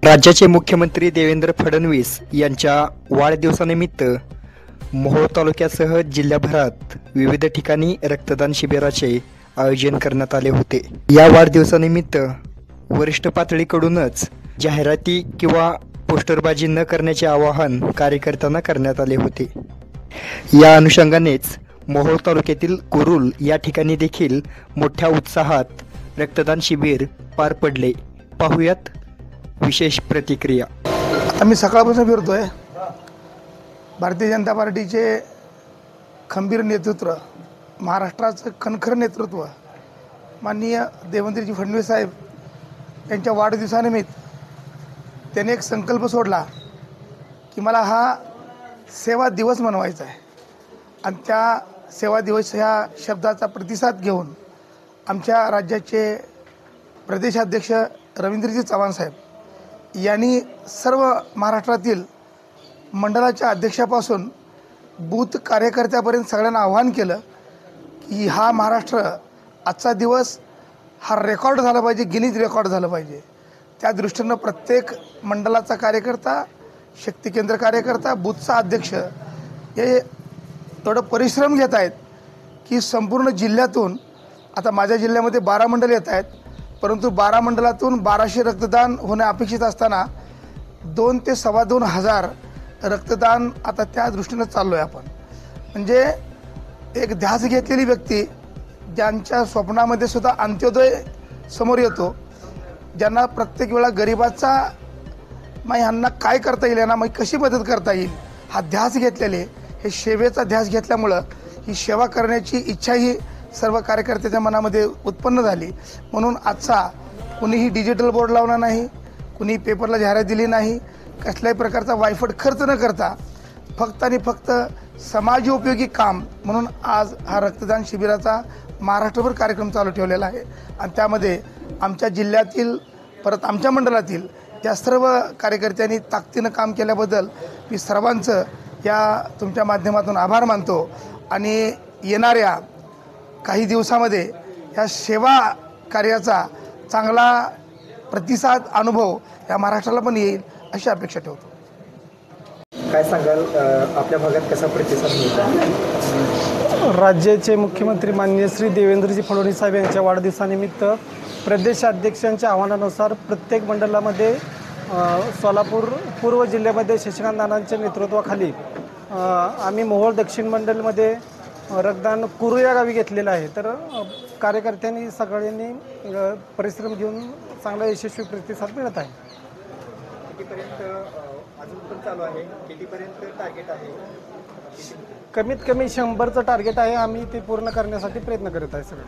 राज्याचे मुख्यमंत्री देवेंद्र फडणवीस यांच्या वाढदिवसानिमित्त मोहोळ तालुक्यासह जिल्ह्याभरात विविध ठिकाणी रक्तदान शिबिराचे आयोजन करण्यात आले होते। या वाढदिवसानिमित्त वरिष्ठ पातळीकडूनच जाहिराती किंवा पोस्टरबाजी न करण्याचे आवाहन कार्यकर्त्यांना करण्यात आले होते। या अनुषंगानेच मोहोळ तालुक्यातील कुरुल या ठिकाणी देखील मोठ्या उत्साहात रक्तदान शिबिर पार पडले। पाहुयात विशेष प्रतिक्रिया। आम्ही सकाळपासून फिरतोय। भारतीय जनता पार्टीचे खंबीर नेतृत्व, महाराष्ट्राचं कणखर नेतृत्व माननीय देवेंद्रजी फडणवीस साहेब यांच्या वाढदिवसानिमित्त त्याने एक संकल्प सोडला की मला हा सेवा दिवस मनवायचा आहे आणि त्या सेवा दिवस ह्या शब्दाचा प्रतिसाद घेऊन आमच्या राज्याचे प्रदेशाध्यक्ष रवींद्रजी चव्हाण साहेब यांनी सर्व महाराष्ट्रातील मंडळाच्या अध्यक्षापासून बूथ कार्यकर्त्यापर्यंत सगळ्यांना आवाहन केलं की हा महाराष्ट्र आजचा दिवस हा रेकॉर्ड झाला पाहिजे, गिनीज रेकॉर्ड झालं पाहिजे। त्या दृष्टीनं प्रत्येक मंडळाचा कार्यकर्ता, शक्ती केंद्र कार्यकर्ता, बूथचा अध्यक्ष हे थोडं परिश्रम घेत आहेत की संपूर्ण जिल्ह्यातून, आता माझ्या जिल्ह्यामध्ये 12 मंडळ येत आहेत, परंतु 12 मंडळातून 1200 रक्तदान होणे अपेक्षित असताना 2 ते 2.25 हजार रक्तदान आता त्या दृष्टीनं चाललो आहे आपण। म्हणजे एक ध्यास घेतलेली व्यक्ती ज्यांच्या स्वप्नामध्ये सुद्धा अंत्योदय समोर येतो, ज्यांना प्रत्येक वेळा गरिबाचा ह्यांना काय करता येईल, यांना कशी मदत करता येईल हा ध्यास घेतलेले, हे सेवेचा ध्यास घेतल्यामुळं ही सेवा करण्याची इच्छाही सर्व कार्यकर्त्याच्या मनामध्ये उत्पन्न झाली। म्हणून आजचा कुणीही डिजिटल बोर्ड लावला नाही, कुणी पेपरला जाहिरात दिली नाही, कसल्याही प्रकारचा वायफट खर्च न करता फक्त आणि फक्त समाजोपयोगी काम म्हणून आज हा रक्तदान शिबिराचा महाराष्ट्रभर कार्यक्रम चालू ठेवलेला आहे। आणि त्यामध्ये आमच्या जिल्ह्यातील, परत आमच्या मंडळातील या सर्व कार्यकर्त्यांनी ताकदीनं काम केल्याबद्दल मी सर्वांचं या तुमच्या माध्यमातून आभार मानतो। आणि येणाऱ्या काही दिवसामध्ये ह्या सेवा कार्याचा चांगला प्रतिसाद, अनुभव या महाराष्ट्राला पण येईल अशी अपेक्षा ठेवतो। काय सांगाल, आपल्या भागात कसा प्रतिसाद मिळतो? राज्याचे मुख्यमंत्री माननीय श्री देवेंद्रजी फडणवीस साहेब यांच्या वाढदिवसानिमित्त प्रदेशाध्यक्षांच्या आव्हानानुसार प्रत्येक मंडळामध्ये सोलापूर पूर्व जिल्ह्यामध्ये शशिकांत नानांच्या नेतृत्वाखाली आम्ही मोहोळ दक्षिण मंडळमध्ये रक्तदान कुरू या गावी घेतलेलं आहे। तर कार्यकर्त्यांनी सगळ्यांनी परिश्रम घेऊन चांगला यशस्वी प्रतिसाद मिळत आहे। कितीपर्यंत अजून पण चालू आहे? कितीपर्यंत टार्गेट आहे? कमीत कमी 100चं टार्गेट आहे। आम्ही ते पूर्ण करण्यासाठी प्रयत्न करत आहे सगळे।